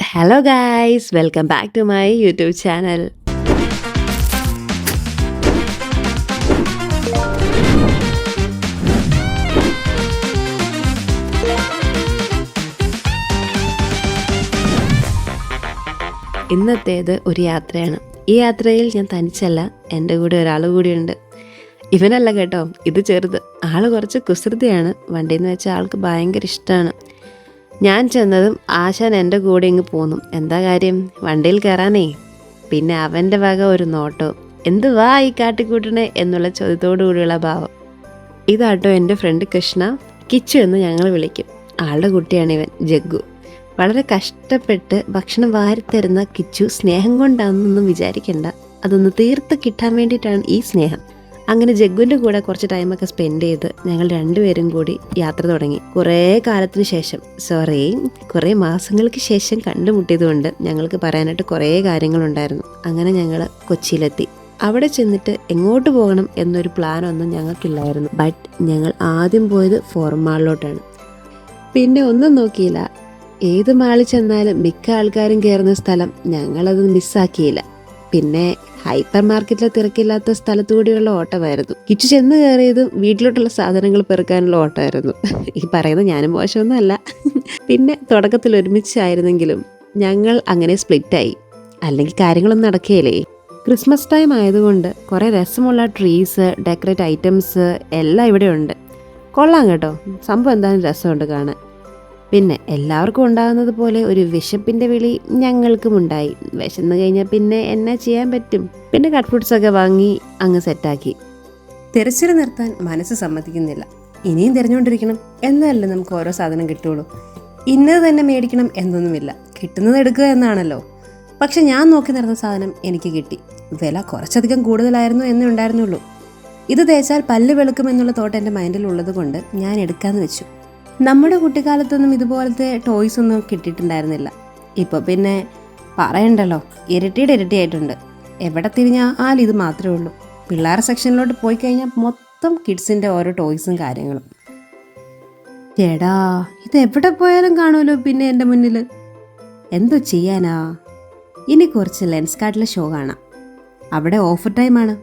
Hello guys, welcome back to my YouTube channel. ഇന്നത്തേത് ഒരു യാത്രയാണ്. ഈ യാത്രയിൽ ഞാൻ തനിച്ചല്ല, എൻ്റെ കൂടെ ഒരാൾ കൂടിയുണ്ട്. ഇവനല്ല കേട്ടോ, ഇത് ചെറുത്. ആൾ കുറച്ച് കുസൃതിയാണ്. വണ്ടിയിൽ നിന്ന് വെച്ചാൽ ആൾക്ക് ഭയങ്കര ഇഷ്ടമാണ്. ഞാൻ ചെന്നതും ആശാൻ എൻ്റെ കൂടെ ഇങ്ങ് പോന്നു. എന്താ കാര്യം? വണ്ടിയിൽ കയറാനേ. പിന്നെ അവൻ്റെ വക ഒരു നോട്ടോ, എന്തുവാ ഈ കാട്ടിക്കൂട്ടണേ എന്നുള്ള ചോദ്യത്തോടു കൂടിയുള്ള ഭാവം. ഇതാട്ടോ എൻ്റെ ഫ്രണ്ട് കൃഷ്ണ, കിച്ചു എന്ന് ഞങ്ങൾ വിളിക്കും. ആളുടെ കുട്ടിയാണ് ഇവൻ, ജഗ്ഗു. വളരെ കഷ്ടപ്പെട്ട് ഭക്ഷണം വാരിത്തരുന്ന കിച്ചു സ്നേഹം കൊണ്ടാണെന്നൊന്നും വിചാരിക്കണ്ട. അതൊന്ന് തീർത്ത് കിട്ടാൻ വേണ്ടിയിട്ടാണ് ഈ സ്നേഹം. അങ്ങനെ ജഗ്ഗുവിൻ്റെ കൂടെ കുറച്ച് ടൈമൊക്കെ സ്പെൻഡ് ചെയ്ത് ഞങ്ങൾ രണ്ടുപേരും കൂടി യാത്ര തുടങ്ങി. കുറേ മാസങ്ങൾക്ക് ശേഷം കണ്ടുമുട്ടിയതുകൊണ്ട് ഞങ്ങൾക്ക് പറയാനായിട്ട് കുറേ കാര്യങ്ങളുണ്ടായിരുന്നു. അങ്ങനെ ഞങ്ങൾ കൊച്ചിയിലെത്തി. അവിടെ ചെന്നിട്ട് എങ്ങോട്ട് പോകണം എന്നൊരു പ്ലാനൊന്നും ഞങ്ങൾക്കില്ലായിരുന്നു. ബട്ട് ഞങ്ങൾ ആദ്യം പോയത് ഫോറം മാളിലോട്ടാണ്. പിന്നെ ഒന്നും നോക്കിയില്ല. ഏത് മാളിൽ ചെന്നാലും മിക്ക ആൾക്കാരും കയറുന്ന സ്ഥലം, ഞങ്ങളത് മിസ്സാക്കിയില്ല. പിന്നെ ഹൈപ്പർ മാർക്കറ്റിലെ തിരക്കില്ലാത്ത സ്ഥലത്തുകൂടിയുള്ള ഓട്ടമായിരുന്നു. കിച്ചു ചെന്ന് കയറിയതും വീട്ടിലോട്ടുള്ള സാധനങ്ങൾ പെറുക്കാനുള്ള ഓട്ടമായിരുന്നു. ഈ പറയുന്നത് ഞാനും മോശമൊന്നും അല്ല. പിന്നെ തുടക്കത്തിൽ ഒരുമിച്ചായിരുന്നെങ്കിലും ഞങ്ങൾ അങ്ങനെ സ്പ്ലിറ്റായി. അല്ലെങ്കിൽ കാര്യങ്ങളൊന്നും നടക്കുകയില്ലേ. ക്രിസ്മസ് ടൈം ആയതുകൊണ്ട് കുറേ രസമുള്ള ട്രീസ്, ഡെക്കറേറ്റ് ഐറ്റംസ് എല്ലാം ഇവിടെ ഉണ്ട്. കൊള്ളാം കേട്ടോ, സംഭവം എന്തായാലും രസമുണ്ട് കാണാൻ. പിന്നെ എല്ലാവർക്കും ഉണ്ടാകുന്നത് പോലെ ഒരു വിശപ്പിൻ്റെ വിളി ഞങ്ങൾക്കും ഉണ്ടായി. വിശന്ന് കഴിഞ്ഞാൽ പിന്നെ എന്നാ ചെയ്യാൻ പറ്റും. പിന്നെ കട്ട് ഫ്രൂട്ട്സൊക്കെ വാങ്ങി അങ്ങ് സെറ്റാക്കി. തിരച്ചിൽ നിർത്താൻ മനസ്സ് സമ്മതിക്കുന്നില്ല. ഇനിയും തിരഞ്ഞുകൊണ്ടിരിക്കണം. എന്നല്ലേ നമുക്ക് ഓരോ സാധനം കിട്ടുള്ളൂ. ഇന്നത് തന്നെ മേടിക്കണം എന്നൊന്നുമില്ല, കിട്ടുന്നത് എടുക്കുക എന്നാണല്ലോ. പക്ഷെ ഞാൻ നോക്കി നടന്ന സാധനം എനിക്ക് കിട്ടി. വില കുറച്ചധികം കൂടുതലായിരുന്നു എന്നേ ഉണ്ടായിരുന്നുള്ളൂ. ഇത് തേച്ചാൽ പല്ല് വെളുക്കുമെന്നുള്ള തോട്ട് എൻ്റെ മൈൻഡിലുള്ളത് കൊണ്ട് ഞാൻ എടുക്കാമെന്ന് വെച്ചു. നമ്മുടെ കുട്ടിക്കാലത്തൊന്നും ഇതുപോലത്തെ ടോയ്സ് ഒന്നും കിട്ടിയിട്ടുണ്ടായിരുന്നില്ല. ഇപ്പോൾ പിന്നെ പറയണ്ടല്ലോ, ഇരട്ടിയായിട്ടുണ്ട്. എവിടെ തിരിഞ്ഞാൽ ഇത് മാത്രമേ ഉള്ളൂ. പിള്ളേർ സെക്ഷനിലോട്ട് പോയി കഴിഞ്ഞാൽ മൊത്തം കിഡ്സിൻ്റെ ഓരോ ടോയ്സും കാര്യങ്ങളും. ചേടാ, ഇത് എവിടെ പോയാലും കാണുമല്ലോ പിന്നെ എൻ്റെ മുന്നിൽ. എന്തോ ചെയ്യാനാ. ഇനി കുറച്ച് ലെൻസ് കാർട്ടിലെ ഷോ കാണാം. അവിടെ ഓഫർ ടൈമാണ്.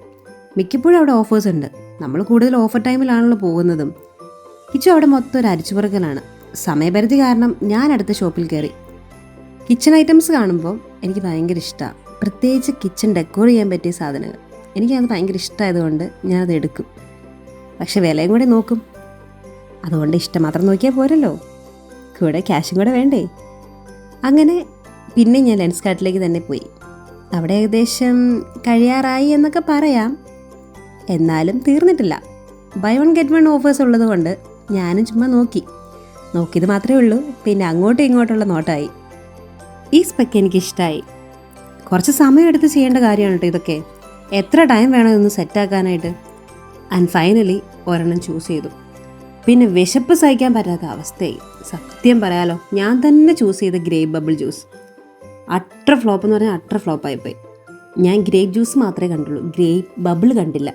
മിക്കപ്പോഴും അവിടെ ഓഫേഴ്സ് ഉണ്ട്. നമ്മൾ കൂടുതൽ ഓഫർ ടൈമിലാണല്ലോ പോകുന്നതും. കിച്ചു അവിടെ മൊത്തം ഒരു അരിച്ചുപറക്കലാണ്. സമയപരിധി കാരണം ഞാൻ അടുത്ത ഷോപ്പിൽ കയറി. കിച്ചൺ ഐറ്റംസ് കാണുമ്പോൾ എനിക്ക് ഭയങ്കര ഇഷ്ടമാണ്. പ്രത്യേകിച്ച് കിച്ചൺ ഡെക്കോർ ചെയ്യാൻ പറ്റിയ സാധനങ്ങൾ. എനിക്കത് ഭയങ്കര ഇഷ്ടമായതുകൊണ്ട് ഞാനത് എടുക്കും. പക്ഷെ വിലയും കൂടെ നോക്കും. അതുകൊണ്ട് ഇഷ്ടം മാത്രം നോക്കിയാൽ പോരല്ലോ, കൂടെ ക്യാഷും കൂടെ വേണ്ടേ. അങ്ങനെ പിന്നെ ഞാൻ ലെൻസ് കാർട്ടിലേക്ക് തന്നെ പോയി. അവിടെ ഏകദേശം കഴിയാറായി എന്നൊക്കെ പറയാം. എന്നാലും തീർന്നിട്ടില്ല. Buy one get one offers ഉള്ളത് കൊണ്ട് ഞാനും ചുമ്മാ നോക്കിയത് മാത്രമേ ഉള്ളൂ. പിന്നെ അങ്ങോട്ടും ഇങ്ങോട്ടുള്ള നോട്ടായി. ഈ സ്പെക്ക് എനിക്കിഷ്ടമായി. കുറച്ച് സമയം എടുത്ത് ചെയ്യേണ്ട കാര്യമാണ് കേട്ടോ ഇതൊക്കെ. എത്ര ടൈം വേണം ഇതൊന്ന് സെറ്റാക്കാനായിട്ട്. ആൻഡ് ഫൈനലി ഒരെണ്ണം ചൂസ് ചെയ്തു. പിന്നെ വിശപ്പ് സഹിക്കാൻ പറ്റാത്ത അവസ്ഥയായി. സത്യം പറയാലോ, ഞാൻ തന്നെ ചൂസ് ചെയ്ത grape bubble juice. Utter flop എന്ന് പറഞ്ഞാൽ അട്ടർ ഫ്ലോപ്പായിപ്പോയി. ഞാൻ ഗ്രേപ്പ് ജ്യൂസ് മാത്രമേ കണ്ടുള്ളൂ, ഗ്രേപ്പ് ബബിൾ കണ്ടില്ല.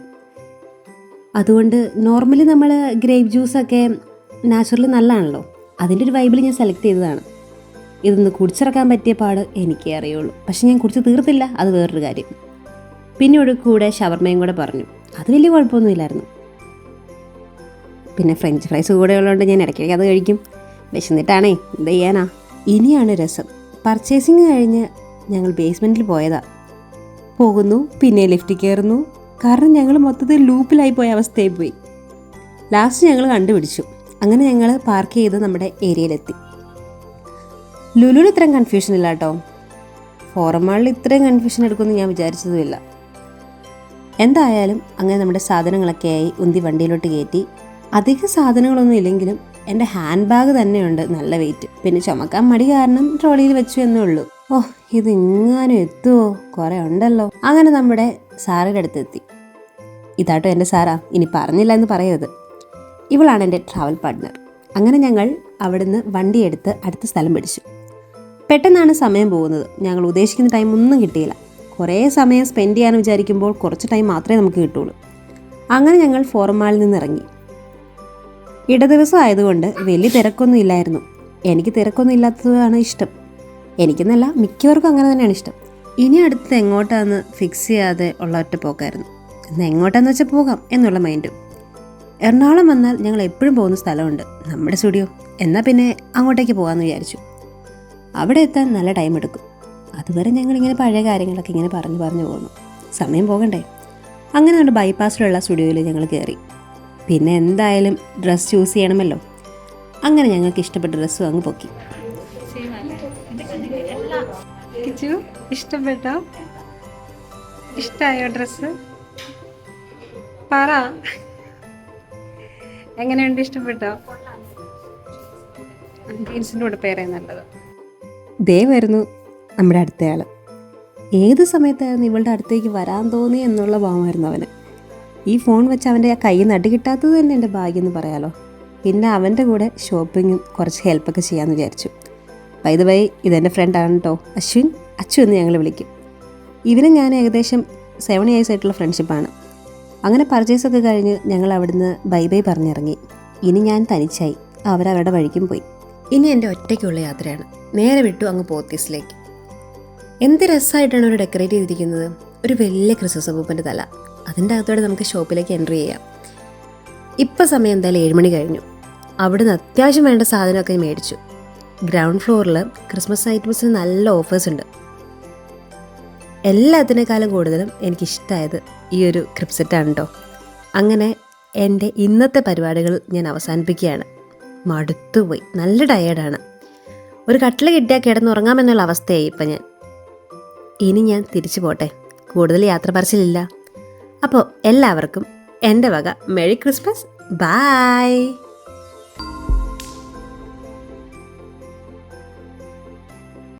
അതുകൊണ്ട് നോർമലി നമ്മൾ ഗ്രേപ്പ് ജ്യൂസൊക്കെ നാച്ചുറലി നല്ലതാണല്ലോ. അതിൻ്റെ ഒരു വൈബിൽ ഞാൻ സെലക്ട് ചെയ്തതാണ്. ഇതൊന്ന് കുടിച്ചിറക്കാൻ പറ്റിയ പാട് എനിക്കേ അറിയുള്ളൂ. പക്ഷെ ഞാൻ കുടിച്ച് തീർത്തില്ല, അത് വേറൊരു കാര്യം. പിന്നെ ഒരു കൂടെ ഷവർമയും കൂടെ പറഞ്ഞു. അത് വലിയ കുഴപ്പമൊന്നുമില്ലായിരുന്നു. പിന്നെ ഫ്രഞ്ച് ഫ്രൈസ് കൂടെ ഉള്ളതുകൊണ്ട് ഞാൻ ഇടയ്ക്കിടയ്ക്ക് അത് കഴിക്കും. വിശന്നിട്ടാണേ, എന്ത് ചെയ്യാനാ. ഇനിയാണ് രസം. പർച്ചേസിങ് കഴിഞ്ഞ് ഞങ്ങൾ ബേസ്മെൻറ്റിൽ പോകുന്നു. പിന്നെ ലിഫ്റ്റിൽ കയറുന്നു. കാരണം ഞങ്ങൾ മൊത്തത്തിൽ ലൂപ്പിലായി പോയ അവസ്ഥയായി പോയി. ലാസ്റ്റ് ഞങ്ങൾ കണ്ടുപിടിച്ചു. അങ്ങനെ ഞങ്ങൾ പാർക്ക് ചെയ്ത് നമ്മുടെ ഏരിയയിലെത്തി. ലുലുവിൽ ഇത്രയും കൺഫ്യൂഷൻ ഇല്ല കേട്ടോ. ഫോറം മാളിൽ ഇത്രയും കൺഫ്യൂഷൻ എടുക്കുമെന്ന് ഞാൻ വിചാരിച്ചതുമില്ല. എന്തായാലും അങ്ങനെ നമ്മുടെ സാധനങ്ങളൊക്കെ ആയി ഉന്തി വണ്ടിയിലോട്ട് കയറ്റി. അധികം സാധനങ്ങളൊന്നും ഇല്ലെങ്കിലും എൻ്റെ ഹാൻഡ് ബാഗ് തന്നെയുണ്ട് നല്ല വെയിറ്റ്. പിന്നെ ചുമക്കാൻ മടി കാരണം ട്രോളിയിൽ വെച്ചു എന്നേ ഉള്ളൂ. ഇത് ഇങ്ങാനും എത്തുമോ, കുറേ ഉണ്ടല്ലോ. അങ്ങനെ നമ്മുടെ സാറിൻ്റെ അടുത്തെത്തി. ഇതാട്ടോ എൻ്റെ സാറാ, ഇനി പറഞ്ഞില്ല എന്ന് പറയരുത്. ഇവളാണ് എൻ്റെ ട്രാവൽ പാർട്ട്ണർ. അങ്ങനെ ഞങ്ങൾ അവിടുന്ന് വണ്ടിയെടുത്ത് അടുത്ത സ്ഥലം പിടിച്ചു. പെട്ടെന്നാണ് സമയം പോകുന്നത്. ഞങ്ങൾ ഉദ്ദേശിക്കുന്ന ടൈം ഒന്നും കിട്ടിയില്ല. കുറേ സമയം സ്പെൻഡ് ചെയ്യാൻ വിചാരിക്കുമ്പോൾ കുറച്ച് ടൈം മാത്രമേ നമുക്ക് കിട്ടുള്ളൂ. അങ്ങനെ ഞങ്ങൾ ഫോറം മാളിൽ നിന്ന് ഇറങ്ങി. ഇടദിവസം ആയതുകൊണ്ട് വലിയ തിരക്കൊന്നും ഇല്ലായിരുന്നു. എനിക്ക് തിരക്കൊന്നും ഇല്ലാത്തതാണ് ഇഷ്ടം. എനിക്കെന്നല്ല മിക്കവർക്കും അങ്ങനെ തന്നെയാണ് ഇഷ്ടം. ഇനി അടുത്ത് എങ്ങോട്ടാന്ന് ഫിക്സ് ചെയ്യാതെ ഉള്ള ഒറ്റ പോക്കായിരുന്നു. എന്നാൽ എങ്ങോട്ടാന്ന് വെച്ചാൽ പോകാം എന്നുള്ള മൈൻഡും. എറണാകുളം വന്നാൽ ഞങ്ങൾ എപ്പോഴും പോകുന്ന സ്ഥലമുണ്ട്, നമ്മുടെ സ്റ്റുഡിയോ. എന്നാൽ പിന്നെ അങ്ങോട്ടേക്ക് പോകാമെന്ന് വിചാരിച്ചു. അവിടെ എത്താൻ നല്ല ടൈം എടുക്കും. അതുവരെ ഞങ്ങളിങ്ങനെ പഴയ കാര്യങ്ങളൊക്കെ ഇങ്ങനെ പറഞ്ഞു പോകുന്നു. സമയം പോകണ്ടേ. അങ്ങനെ നമ്മുടെ ബൈപ്പാസിലുള്ള സ്റ്റുഡിയോയിൽ ഞങ്ങൾ കയറി. പിന്നെ എന്തായാലും ഡ്രസ്സ് ചൂസ് ചെയ്യണമല്ലോ. അങ്ങനെ ഞങ്ങൾക്ക് ഇഷ്ടപ്പെട്ട ഡ്രസ്സും അങ്ങ് പൊക്കി. ഇഷ്ടപ്പെട്ടോ? ഇഷ്ടമായോ ഡ്രസ്സ്? പറ, എങ്ങനെയുണ്ട്? ഇഷ്ടപ്പെട്ടോ? ജീൻസിൻ്റെ കൂടെ പേരേ നല്ലത്. ദേ വരുന്നു നമ്മുടെ അടുത്തയാൾ. ഏത് സമയത്തായിരുന്നു ഇവളുടെ അടുത്തേക്ക് വരാൻ തോന്നി എന്നുള്ള ഭാവമായിരുന്നു അവന്. ഈ ഫോൺ വെച്ച് അവൻ്റെ ആ കയ്യിൽ നട്ട് കിട്ടാത്തത് തന്നെ എൻ്റെ ഭാഗ്യം എന്ന് പറയാലോ. പിന്നെ അവൻ്റെ കൂടെ ഷോപ്പിങ്ങും കുറച്ച് ഹെൽപ്പൊക്കെ ചെയ്യാമെന്ന് വിചാരിച്ചു. ബൈ ദ വൈ, ഇതെൻ്റെ ഫ്രണ്ടാണ് കേട്ടോ, അശ്വിൻ. അച്ചു എന്ന് ഞങ്ങൾ വിളിക്കും. ഇവനും ഞാൻ ഏകദേശം 7 years ആയിട്ടുള്ള ഫ്രണ്ട്ഷിപ്പാണ്. അങ്ങനെ പർച്ചേസൊക്കെ കഴിഞ്ഞ് ഞങ്ങൾ അവിടുന്ന് ബൈ ബൈ പറഞ്ഞിറങ്ങി. ഇനി ഞാൻ തനിച്ചായി, അവരവരുടെ വഴിക്കും പോയി. ഇനി എൻ്റെ ഒറ്റയ്ക്കുള്ള യാത്രയാണ്. നേരെ വിട്ടു അങ്ങ് പോത്തീസിലേക്ക്. എന്ത് രസമായിട്ടാണ് അവർ ഡെക്കറേറ്റ് ചെയ്തിരിക്കുന്നത്. ഒരു വലിയ ക്രിസ്മസ് അപ്പൂപ്പൻ്റെ തല. അതിൻ്റെ അകത്തോടെ നമുക്ക് ഷോപ്പിലേക്ക് എൻട്രി ചെയ്യാം. ഇപ്പം സമയം എന്തായാലും 7 മണി കഴിഞ്ഞു. അവിടുന്ന് അത്യാവശ്യം വേണ്ട സാധനമൊക്കെ മേടിച്ചു. ഗ്രൗണ്ട് ഫ്ലോറിൽ ക്രിസ്മസ് ഐറ്റംസിന് നല്ല ഓഫേഴ്സ് ഉണ്ട്. എല്ലാത്തിനേക്കാളും കൂടുതലും എനിക്കിഷ്ടമായത് ഈ ഒരു ക്രിപ്സെറ്റാണ് കേട്ടോ. അങ്ങനെ എൻ്റെ ഇന്നത്തെ പരിപാടികൾ ഞാൻ അവസാനിപ്പിക്കുകയാണ്. മടുത്തുപോയി, നല്ല ടയേർഡാണ്. ഒരു കട്ടിൽ കിട്ടിയാൽ കിടന്നുറങ്ങാമെന്നുള്ള അവസ്ഥയായി ഇപ്പം ഞാൻ. ഇനി ഞാൻ തിരിച്ചു പോട്ടെ, കൂടുതൽ യാത്ര പറച്ചിലില്ല. അപ്പോൾ എല്ലാവർക്കും എൻ്റെ വക മെറി ക്രിസ്മസ്. ബായ്.